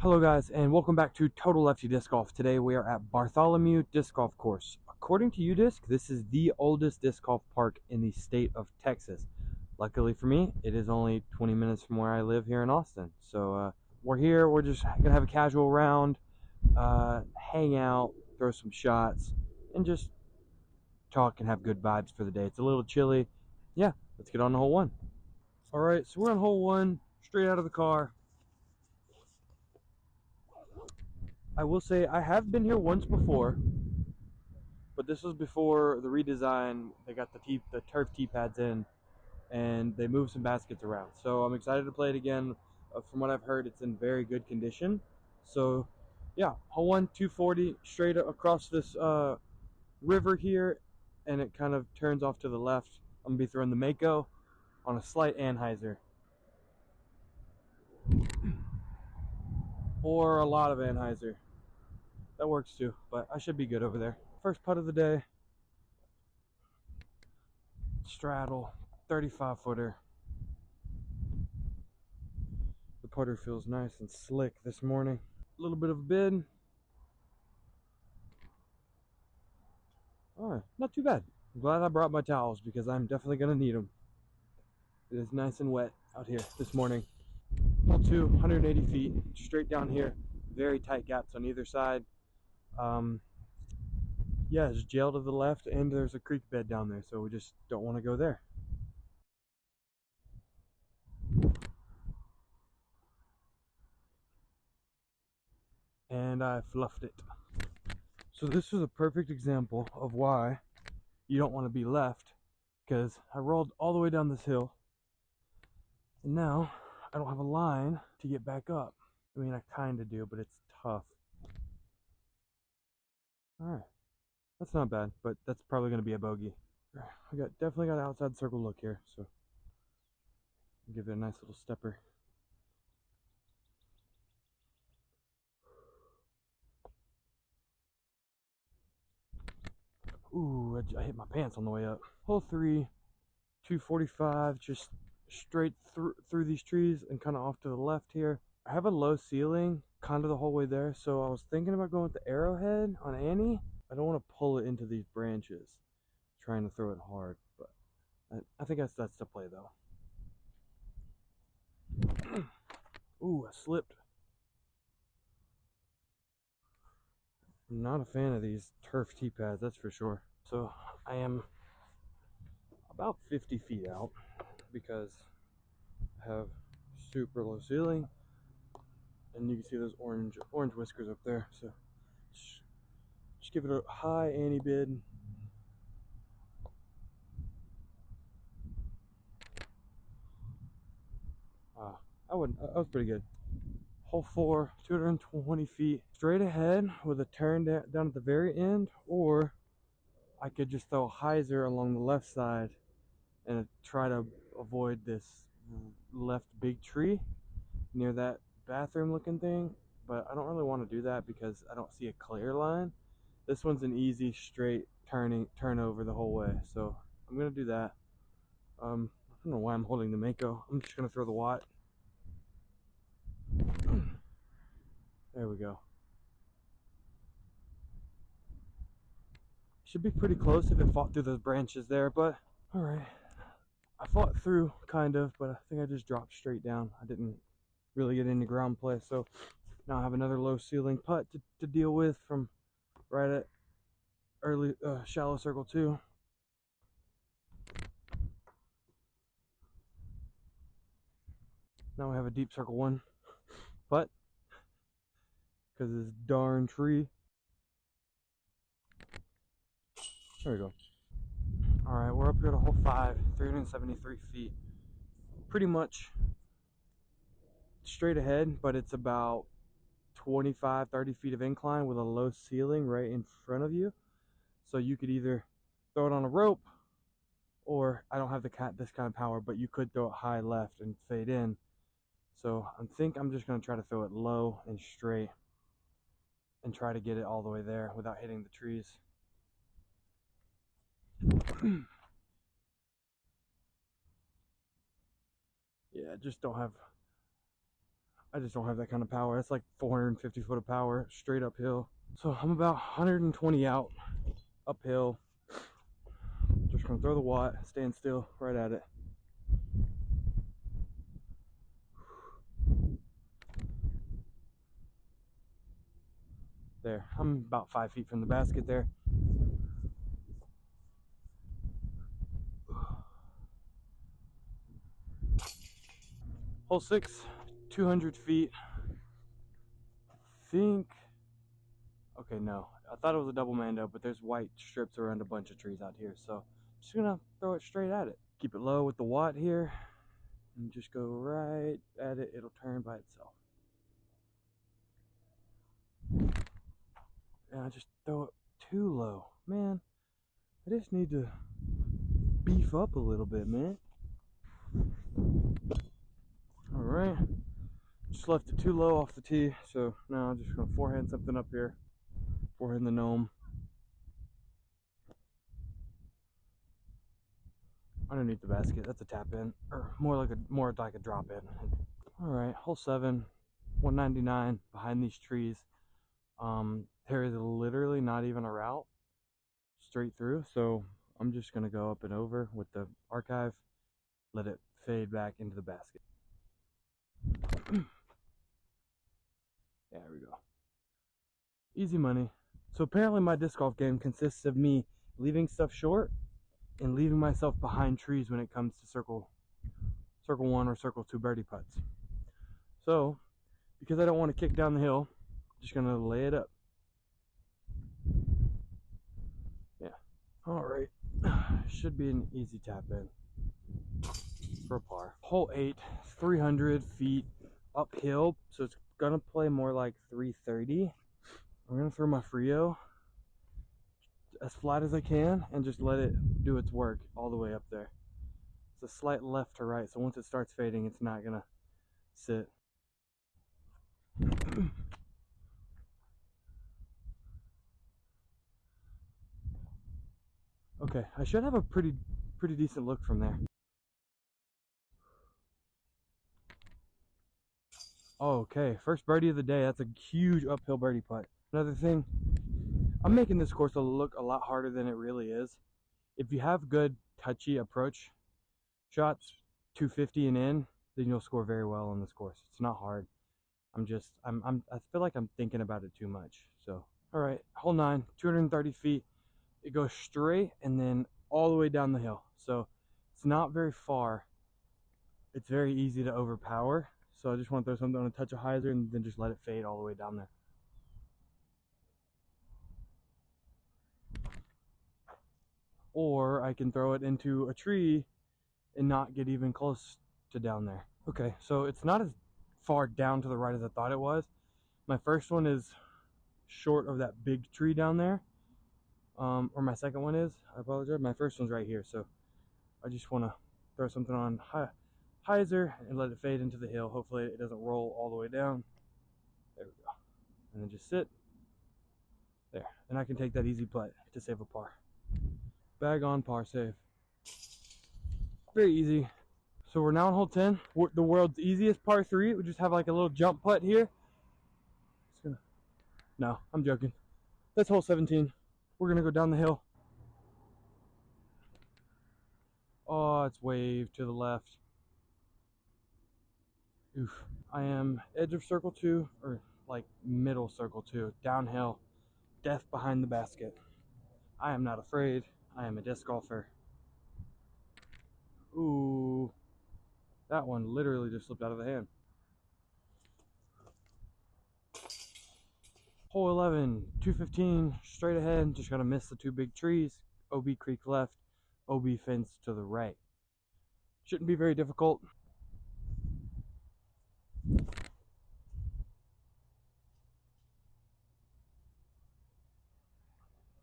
Hello guys, and welcome back to Total Lefty Disc Golf. Today we are at Bartholomew Disc Golf Course. According to UDisc, this is the oldest disc golf park in the state of Texas. Luckily for me, it is only 20 minutes from where I live here in Austin. So we're here, we're just going to have a casual round, hang out, throw some shots, and just talk and have good vibes for the day. It's a little chilly. Yeah, let's get on to hole one. Alright, so we're on hole one, straight out of the car. I will say I have been here once before, but this was before the redesign. They got the turf tee pads in, and they moved some baskets around. So I'm excited to play it again. From what I've heard, it's in very good condition. So yeah, hole one, 240, straight across this river here, and it kind of turns off to the left. I'm gonna be throwing the Mako on a slight Anheuser, or a lot of Anheuser. That works too, but I should be good over there. First putt of the day, straddle, 35 footer. The putter feels nice and slick this morning. A little bit of a bid. Alright, not too bad. I'm glad I brought my towels because I'm definitely going to need them. It is nice and wet out here this morning. Hole 2, 180 feet, straight down here. Very tight gaps on either side. Yeah, there's jail to the left, and there's a creek bed down there, so we just don't want to go there. And I fluffed it. So this was a perfect example of why you don't want to be left, because I rolled all the way down this hill, and now I don't have a line to get back up. I mean, I kind of do, but it's tough. Alright, that's not bad, but that's probably going to be a bogey. I definitely got an outside circle look here, so give it a nice little stepper. Ooh, I hit my pants on the way up. Hole 3, 245, just straight through these trees and kind of off to the left here. I have a low ceiling kind of the whole way there, so I was thinking about going with the arrowhead on Annie. I don't want to pull it into these branches, trying to throw it hard, but I think that's the play though. Ooh, I slipped. I'm not a fan of these turf tee pads, that's for sure. So I am about 50 feet out because I have super low ceiling, and you can see those orange whiskers up there. So just give it a high Annie bid. That was pretty good. Hole 4, 220 feet straight ahead with a turn down at the very end, or I could just throw a hyzer along the left side and try to avoid this left big tree near that bathroom looking thing, but I don't really want to do that because I don't see a clear line. This one's an easy straight turn over the whole way, so I'm gonna do that. I don't know why I'm holding the Mako. I'm just gonna throw the Watt. There we go. Should be pretty close if it fought through those branches there, but alright. I fought through, kind of, but I think I just dropped straight down. I didn't really get into ground play, so now I have another low ceiling putt to deal with from right at early shallow circle 2. Now we have a deep circle 1, but because of this darn tree. There we go. Alright, we're up here to hole 5, 373 feet. Pretty much straight ahead, but it's about 25-30 feet of incline with a low ceiling right in front of you. So you could either throw it on a rope, or I don't have this kind of power, but you could throw it high left and fade in. So I think I'm just going to try to throw it low and straight and try to get it all the way there without hitting the trees. Yeah, just don't have I just don't have that kind of power. That's like 450 foot of power straight uphill. So I'm about 120 out uphill. Just gonna throw the watt, stand still, right at it. There, I'm about 5 feet from the basket there. Hole 6, 200 feet. Think, okay, no. I thought it was a double mando, but there's white strips around a bunch of trees out here. So I'm just gonna throw it straight at it. Keep it low with the watt here. And just go right at it. It'll turn by itself. And I just throw it too low. Man, I just need to beef up a little bit, man. Alright. Just left it too low off the tee, so now I'm just going to forehand something up here. Forehand the gnome. Underneath the basket. That's a tap in. Or more like a drop in. Alright, hole 7. 199 behind these trees. There is literally not even a route straight through, so I'm just going to go up and over with the archive, let it fade back into the basket. There we go. Easy money. So apparently my disc golf game consists of me leaving stuff short and leaving myself behind trees when it comes to circle 1 or circle 2 birdie putts. So because I don't want to kick down the hill, I'm just going to lay it up. Yeah. Alright. Should be an easy tap in for a par. Hole 8, 300 feet uphill, so it's gonna play more like 330. I'm gonna throw my Frio as flat as I can and just let it do its work all the way up there. It's a slight left to right, so once it starts fading, it's not gonna sit. Okay, I should have a pretty decent look from there. Okay, first birdie of the day. That's a huge uphill birdie putt. Another thing, I'm making this course look a lot harder than it really is. If you have good touchy approach shots, 250 and in, then you'll score very well on this course. It's not hard. I feel like I'm thinking about it too much. So, all right, hole 9, 230 feet. It goes straight and then all the way down the hill. So it's not very far. It's very easy to overpower. So I just want to throw something on a touch of hyzer and then just let it fade all the way down there. Or I can throw it into a tree and not get even close to down there. Okay, so it's not as far down to the right as I thought it was. My first one is short of that big tree down there. Or my second one is, I apologize. My first one's right here, so I just want to throw something on hyzer and let it fade into the hill. Hopefully it doesn't roll all the way down. There we go. And then just sit there. And I can take that easy putt to save a par. Bag on, par save. Very easy. So we're now on hole 10, the world's easiest par 3. We just have like a little jump putt here. No, I'm joking. That's hole 17. We're gonna go down the hill. Oh, it's waved to the left. Oof. I am edge of circle 2, or like middle circle 2, downhill, death behind the basket. I am not afraid. I am a disc golfer. Ooh. That one literally just slipped out of the hand. Hole 11, 215, straight ahead. Just gotta miss the 2 big trees. OB Creek left, OB fence to the right. Shouldn't be very difficult.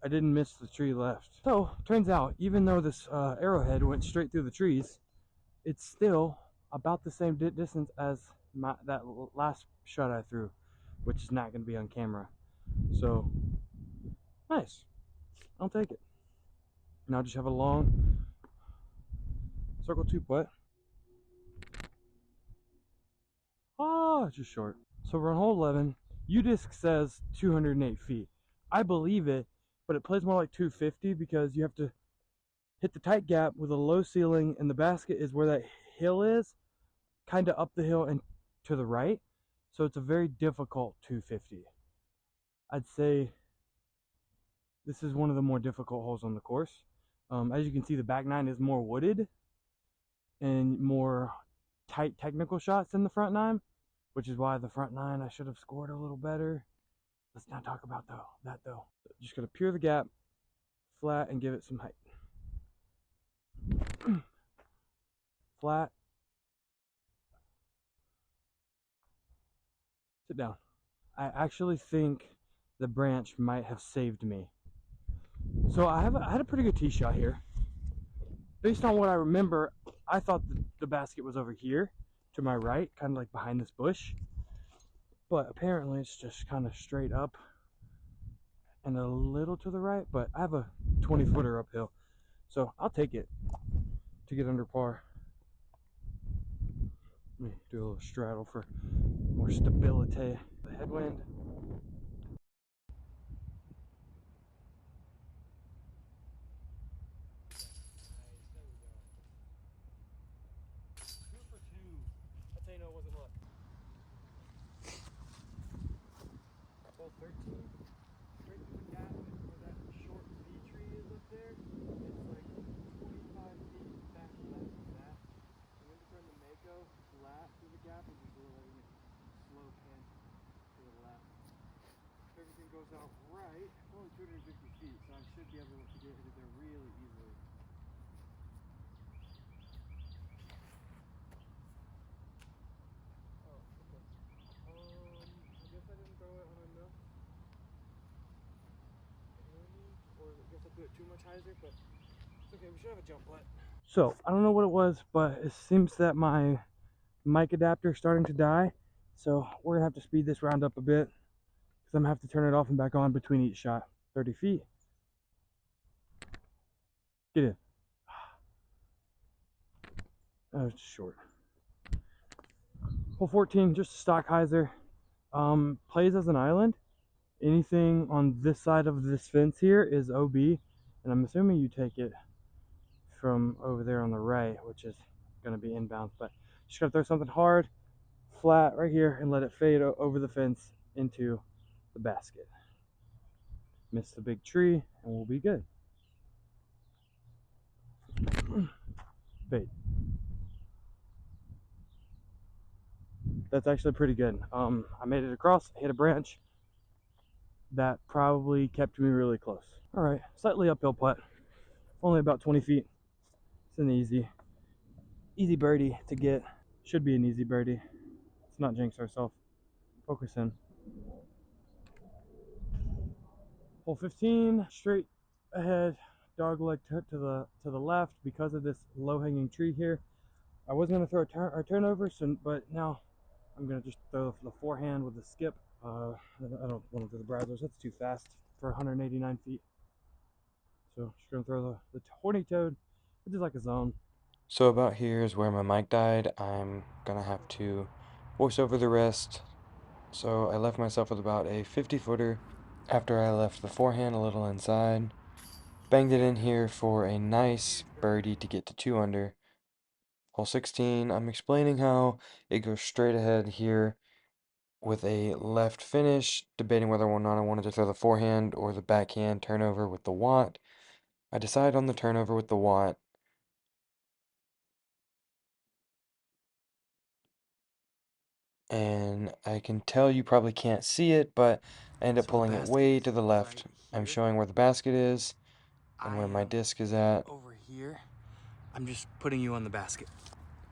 I didn't miss the tree left. So, turns out, even though this arrowhead went straight through the trees, it's still about the same distance as that last shot I threw, which is not going to be on camera. So, nice. I'll take it. Now just have a long circle 2 putt. it's just short. So we're on hole 11. UDisc says 208 feet. I believe it, but it plays more like 250 because you have to hit the tight gap with a low ceiling, and the basket is where that hill is, kind of up the hill and to the right. So it's a very difficult 250. I'd say this is one of the more difficult holes on the course. As you can see, the back nine is more wooded and more tight technical shots than the front nine, which is why the front nine I should have scored a little better. Let's not talk about that though. Just gonna pure the gap flat and give it some height. Flat. Sit down. I actually think the branch might have saved me. So I had a pretty good tee shot here. Based on what I remember, I thought the basket was over here to my right, kind of like behind this bush. But apparently it's just kind of straight up and a little to the right. But I have a 20-footer uphill, so I'll take it to get under par. Let me do a little straddle for more stability. The headwind. That's how you know it wasn't luck. Hole 13, straight through the gap where that short V tree is up there. It's like 25 feet back left of that. And then to turn the Mako flat through the gap and just letting it slow pan to the left. If everything goes out right, it's only 250 feet, so I should be able to get it there really easily. I guess I didn't throw it on enough. Or I guess I threw it too much hyzer, but it's okay, we should have a jump putt. So, I don't know what it was, but it seems that my mic adapter is starting to die. So, we're going to have to speed this round up a bit because I'm going to have to turn it off and back on between each shot. 30 feet. Get in. It's short. Hole 14, just a stock hyzer. Plays as an island. Anything on this side of this fence here is OB, and I'm assuming you take it from over there on the right, which is going to be inbounds. But just got to throw something hard, flat right here, and let it fade over the fence into the basket. Miss the big tree, and we'll be good. Fade. That's actually pretty good. I made it across, hit a branch. That probably kept me really close. All right, slightly uphill putt, only about 20 feet. It's an easy birdie to get. Should be an easy birdie. Let's not jinx ourselves. Focus in. Hole 15, straight ahead, dog leg to the left because of this low-hanging tree here. I was gonna throw a turnover, but now I'm gonna just throw the forehand with the skip. I don't want to do the Brazzers. That's too fast for 189 feet. So just gonna throw the horny toad, which is like a zone. So about here is where my mic died. I'm gonna have to voice over the rest. So I left myself with about a 50-footer after I left the forehand a little inside. Banged it in here for a nice birdie to get to 2 under. Hole 16, I'm explaining how it goes straight ahead here with a left finish, debating whether or not I wanted to throw the forehand or the backhand turnover with the Watt. I decided on the turnover with the Watt. And I can tell you probably can't see it, but I end up pulling it way to the left. I'm showing where the basket is and where my disc is at. Over here, I'm just putting you on the basket.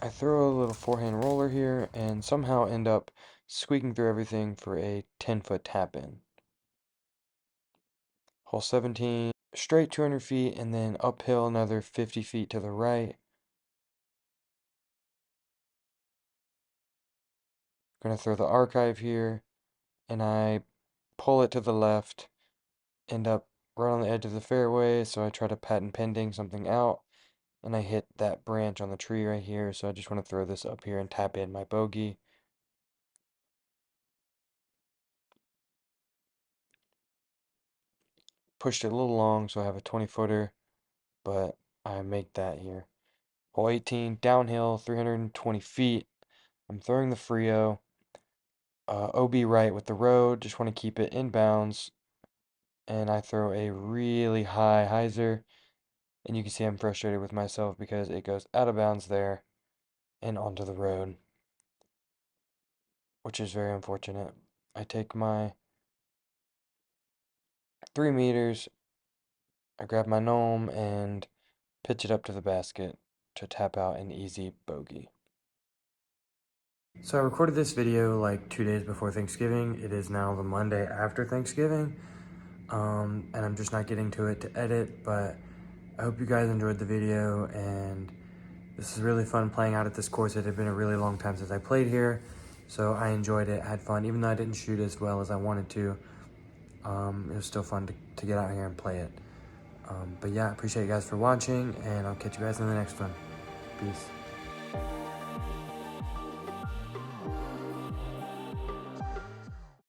I throw a little forehand roller here and somehow end up squeaking through everything for a 10-foot tap in. Hole 17, straight 200 feet and then uphill another 50 feet to the right. Gonna throw the archive here and I pull it to the left, end up right on the edge of the fairway, so I try to patent pending something out, and I hit that branch on the tree right here, so I just want to throw this up here and tap in my bogey. pushed it a little long, so I have a 20-footer, but I make that here. Hole 18, downhill, 320 feet. I'm throwing the Frio. OB right with the road, just want to keep it in bounds. And I throw a really high hyzer. And you can see I'm frustrated with myself because it goes out of bounds there and onto the road, which is very unfortunate. I take my 3 meters, I grab my gnome and pitch it up to the basket to tap out an easy bogey. So I recorded this video like 2 days before Thanksgiving. It is now the Monday after Thanksgiving, and I'm just not getting to it to edit, but I hope you guys enjoyed the video, and this is really fun playing out at this course. It had been a really long time since I played here, so I enjoyed it, had fun, even though I didn't shoot as well as I wanted to. It was still fun to get out here and play it. But yeah, appreciate you guys for watching, and I'll catch you guys in the next one. Peace.